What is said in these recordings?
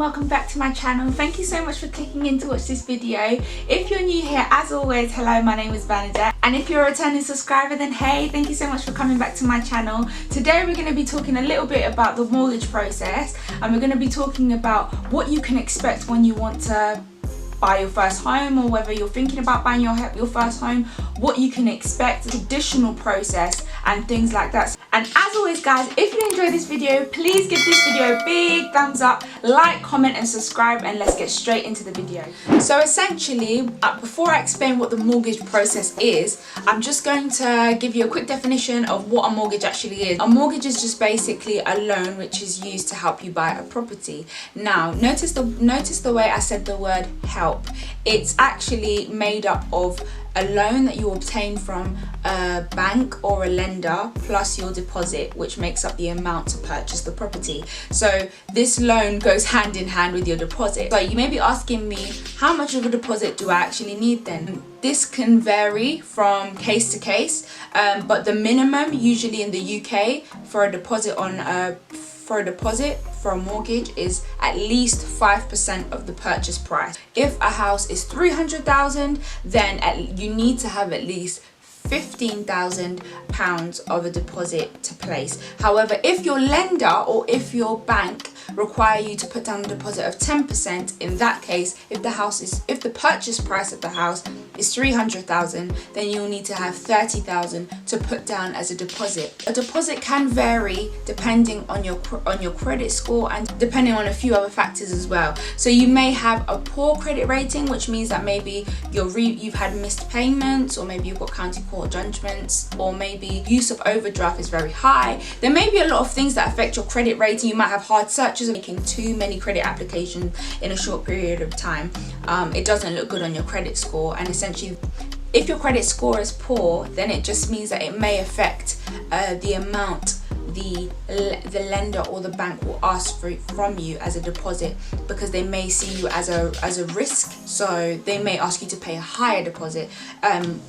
welcome back to my channel. Thank you so much for clicking in to watch this video. If you're new here, as always, hello, my name is Bernadette, and if you're a returning subscriber, then hey, thank you so much for coming back to my channel. Today we're going to be talking a little bit about the mortgage process, and we're going to be talking about what you can expect when you want to buy your first home, or whether you're thinking about buying your first home, what you can expect, the traditional process and things like that. And as always guys, if you enjoyed this video, please give this video a big thumbs up, like, comment and subscribe, and let's get straight into the video. So essentially, before I explain what the mortgage process is, I'm just going to give you a quick definition of what a mortgage actually is. A mortgage is just basically a loan which is used to help you buy a property. Now notice the way I said the word help. It's actually made up of a loan that you obtain from a bank or a lender plus your deposit, which makes up the amount to purchase the property. So this loan goes hand in hand with your deposit. So you may be asking me, how much of a deposit do I actually need then? This can vary from case to case, but the minimum usually in the UK for a deposit for a mortgage is at least 5% of the purchase price. If a house is 300,000, then you need to have at least £15,000 of a deposit to place. However, if your lender or if your bank require you to put down a deposit of 10%, in that case, if the purchase price of the house is 300,000, then you'll need to have 30,000 to put down as a deposit. A deposit can vary depending on your credit score and depending on a few other factors as well. So you may have a poor credit rating, which means that maybe you've had missed payments, or maybe you've got county court judgments, or maybe use of overdraft is very high. There may be a lot of things that affect your credit rating. You might have hard searches of making too many credit applications in a short period of time. It doesn't look good on your credit score, and essentially if your credit score is poor, then it just means that it may affect the amount the lender or the bank will ask from you as a deposit, because they may see you as a risk, so they may ask you to pay a higher deposit.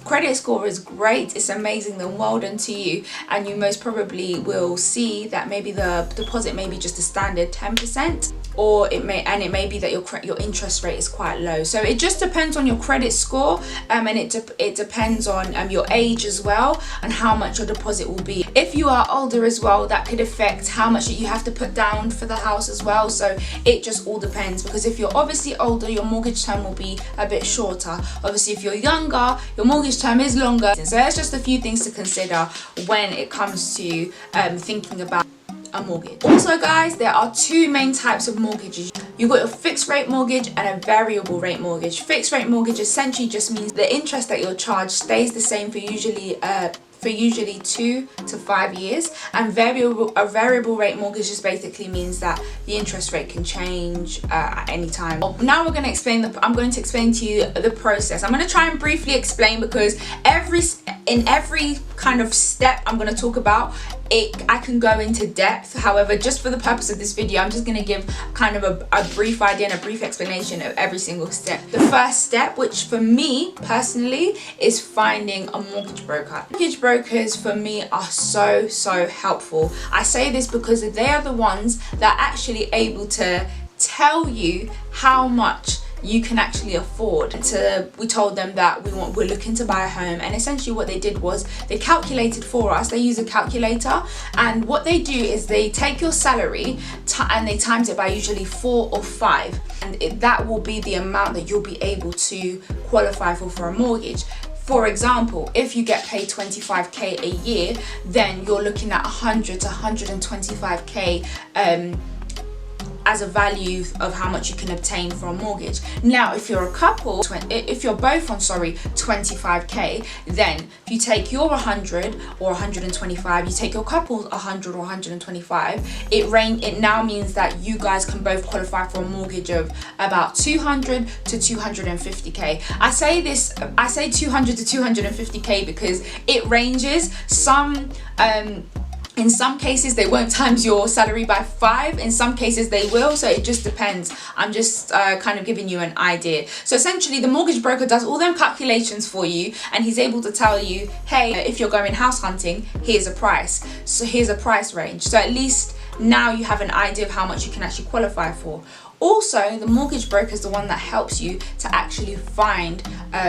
Credit score is great, it's amazing, then well done to you, and you most probably will see that maybe the deposit may be just a standard 10%, or it may be that your interest rate is quite low. So it just depends on your credit score, and it depends on your age as well, and how much your deposit will be. If you are older as well, that could affect how much you have to put down for the house as well. So it just all depends, because if you're obviously older, your mortgage term will be a bit shorter. Obviously if you're younger, your mortgage term is longer. So there's just a few things to consider when it comes to thinking about a mortgage. Also guys, there are two main types of mortgages. You've got your fixed rate mortgage and a variable rate mortgage. Fixed rate mortgage essentially just means the interest that you'll charge stays the same for usually 2 to 5 years, and a variable rate mortgage just basically means that the interest rate can change at any time. Now I'm going to explain to you the process. I'm going to try and briefly explain, because in every kind of step I'm going to talk about, I can go into depth. However, just for the purpose of this video, I'm just going to give kind of a brief idea and a brief explanation of every single step. The first step, which for me personally is finding a mortgage broker. Mortgage brokers for me are so helpful. I say this because they are the ones that are actually able to tell you how much you can actually afford. We told them that we're looking to buy a home, and essentially what they did was they calculated for us. They use a calculator, and what they do is they take your salary and they times it by usually 4 or 5, and that will be the amount that you'll be able to qualify for a mortgage. For example, if you get paid 25k a year, then you're looking at 100 to 125k as a value of how much you can obtain for a mortgage. Now if you're a couple, if you're both on 25k, then if you take your 100 or 125, you take your couple's 100 or 125, it now means that you guys can both qualify for a mortgage of about 200 to 250k. I say 200 to 250k because it ranges. In some cases they won't times your salary by 5, in some cases they will, so it just depends. I'm just kind of giving you an idea. So essentially the mortgage broker does all them calculations for you, and he's able to tell you, hey, if you're going house hunting, here's a price. So here's a price range. So at least now you have an idea of how much you can actually qualify for. Also, the mortgage broker is the one that helps you to actually find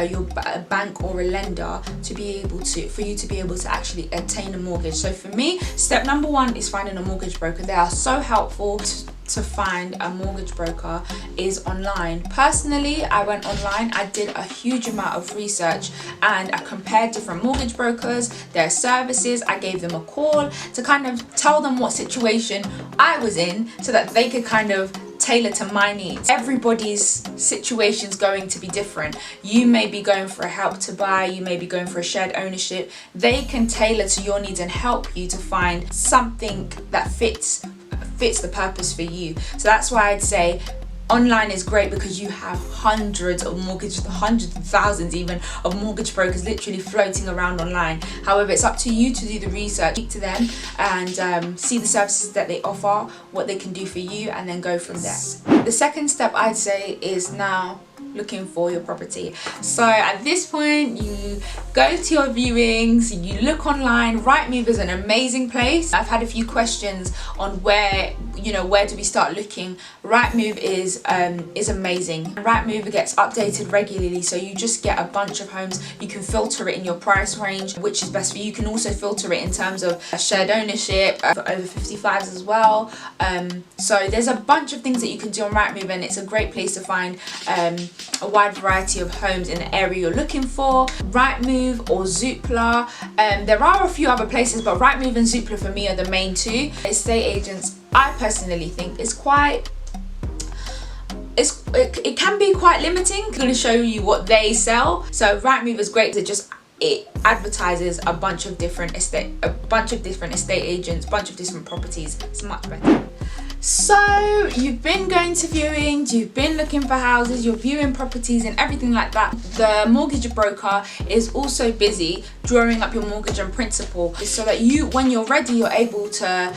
your bank or a lender to be able to, for you to be able to actually obtain a mortgage. So for me, step number one is finding a mortgage broker. They are so helpful. To find a mortgage broker is online. Personally, I went online, I did a huge amount of research and I compared different mortgage brokers, their services. I gave them a call to kind of tell them what situation I was in so that they could kind of tailor to my needs. Everybody's situation is going to be different. You may be going for a help to buy, you may be going for a shared ownership. They can tailor to your needs and help you to find something that fits the purpose for you. So that's why I'd say online is great, because you have hundreds and thousands even of mortgage brokers literally floating around online. However, it's up to you to do the research, speak to them and see the services that they offer, what they can do for you, and then go from there. The second step I'd say is now looking for your property. So at this point, you go to your viewings, you look online. Rightmove is an amazing place. I've had a few questions on where do we start looking. Rightmove is amazing. Rightmove gets updated regularly, so you just get a bunch of homes. You can filter it in your price range, which is best for you. You can also filter it in terms of shared ownership for over 55s as well. So there's a bunch of things that you can do on Rightmove, and it's a great place to find a wide variety of homes in the area you're looking for. Rightmove or Zoopla. There are a few other places, but Rightmove and Zoopla for me are the main two. Estate agents, I personally think it can be quite limiting. I'm going to show you what they sell. So Rightmove is great. It advertises a bunch of different estate agents, bunch of different properties. It's much better. So you've been going to viewings, you've been looking for houses, you're viewing properties and everything like that. The mortgage broker is also busy drawing up your mortgage and principal, so that when you're ready, you're able to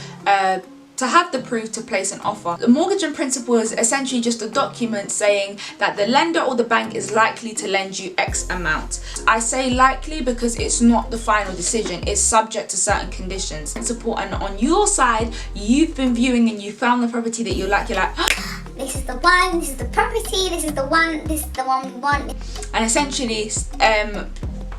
have the proof to place an offer. The mortgage and principal is essentially just a document saying that the lender or the bank is likely to lend you X amount. I say likely because it's not the final decision, it's subject to certain conditions. Principal, and on your side, you've been viewing and you found the property that you like, you're like, this is the one, this is the property, this is the one we want. And essentially,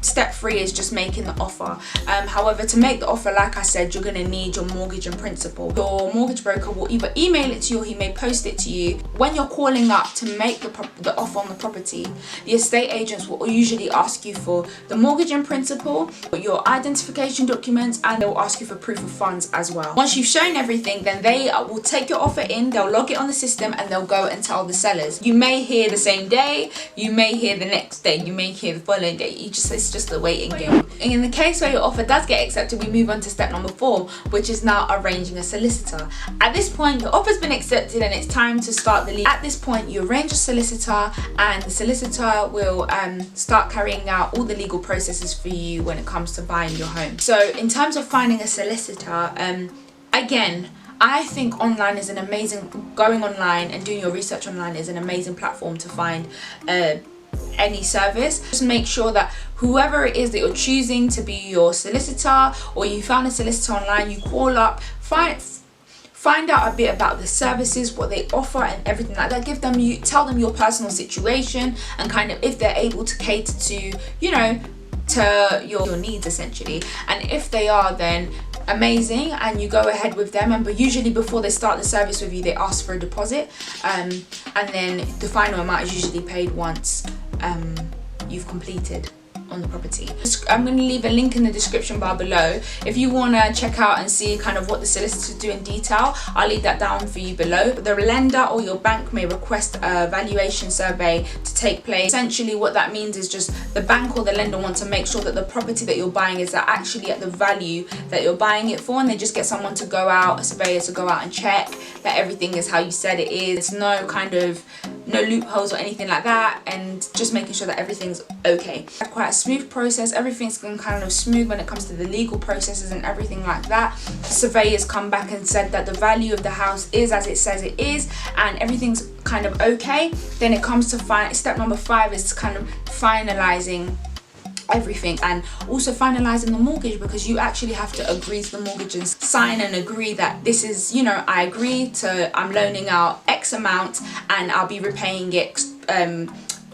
step 3 is just making the offer. However, to make the offer, like I said, you're going to need your mortgage and principal. Your mortgage broker will either email it to you or he may post it to you. When you're calling up to make the offer on the property, the estate agents will usually ask you for the mortgage and principal, your identification documents, and they'll ask you for proof of funds as well. Once you've shown everything, then they will take your offer in, they'll log it on the system, and they'll go and tell the sellers. You may hear the same day, you may hear the next day, you may hear the following day. It's just a waiting game. In the case where your offer does get accepted, we move on to step number 4, which is now arranging a solicitor. At this point, your offer's been accepted and it's time to start the legal. At this point, you arrange a solicitor, and the solicitor will start carrying out all the legal processes for you when it comes to buying your home. So in terms of finding a solicitor, again, I think going online and doing your research online is an amazing platform to find any service. Just make sure that whoever it is that you're choosing to be your solicitor, or you found a solicitor online, you call up, find out a bit about the services, what they offer and everything like that. Tell them your personal situation and kind of if they're able to cater to, to your needs essentially. And if they are, then amazing, and you go ahead with them. But usually before they start the service with you, they ask for a deposit, and then the final amount is usually paid once you've completed on the property. I'm going to leave a link in the description bar below if you want to check out and see kind of what the solicitors do in detail. I'll leave that down for you below. The lender or your bank may request a valuation survey to take place. Essentially what that means is just the bank or the lender want to make sure that the property that you're buying is actually at the value that you're buying it for, and they just get someone to go out, a surveyor to go out and check that everything is how you said it is. There's no loopholes or anything like that, and just making sure that everything's okay. Quite a smooth process. Everything's been kind of smooth when it comes to the legal processes and everything like that. Surveyors come back and said that the value of the house is as it says it is, and everything's kind of okay. Then it comes to step number 5 is kind of finalizing everything, and also finalizing the mortgage, because you actually have to agree to the mortgage and sign and agree that this is, you know, I agree to, I'm loaning out X amount and I'll be repaying it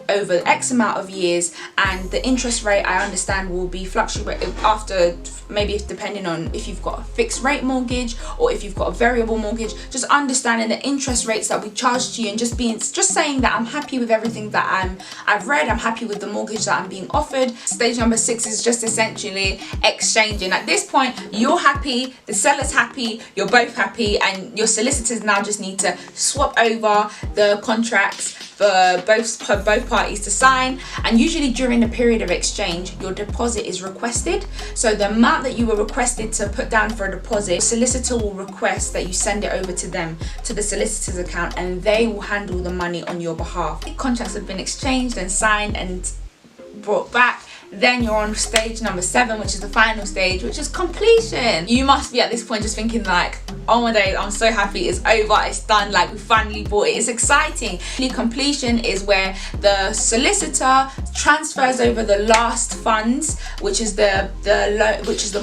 over X amount of years, and the interest rate, I understand, will be fluctuating after, maybe depending on if you've got a fixed rate mortgage or if you've got a variable mortgage. Just understanding the interest rates that we charge to you, and just saying that I'm happy with everything that I've read, I'm happy with the mortgage that I'm being offered. Stage number 6 is just essentially exchanging. At this point, you're happy, the seller's happy, you're both happy, and your solicitors now just need to swap over the contracts for both parties to sign. And usually during the period of exchange, your deposit is requested. So the amount that you were requested to put down for a deposit, the solicitor will request that you send it over to them, to the solicitor's account, and they will handle the money on your behalf. Contracts have been exchanged and signed and brought back. Then you're on stage number 7, which is the final stage, which is completion. You must be at this point just thinking like, oh my days, I'm so happy, it's over, it's done, like we finally bought it, it's exciting. Completion is where the solicitor transfers over the last funds, which is the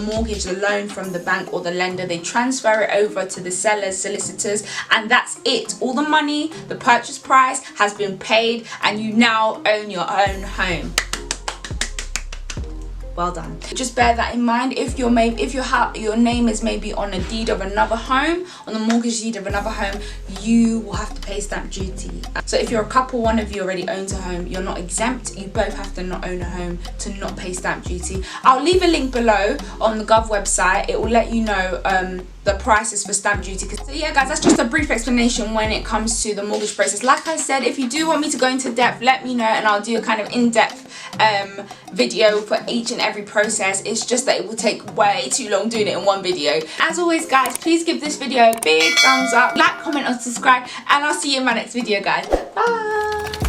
mortgage, the loan from the bank or the lender. They transfer it over to the seller's solicitors, and that's it. All the money, the purchase price has been paid, and you now own your own home. Well done. Just bear that in mind. If your name is maybe on a deed of another home, on the mortgage deed of another home, you will have to pay stamp duty. So if you're a couple, one of you already owns a home, you're not exempt. You both have to not own a home to not pay stamp duty. I'll leave a link below on the Gov website. It will let you know the prices for stamp duty. So yeah guys, that's just a brief explanation when it comes to the mortgage process. Like I said, if you do want me to go into depth, let me know, and I'll do a kind of in-depth video for each and every process. It's just that it will take way too long doing it in one video. As always guys, please give this video a big thumbs up, like, comment and subscribe, and I'll see you in my next video guys. Bye.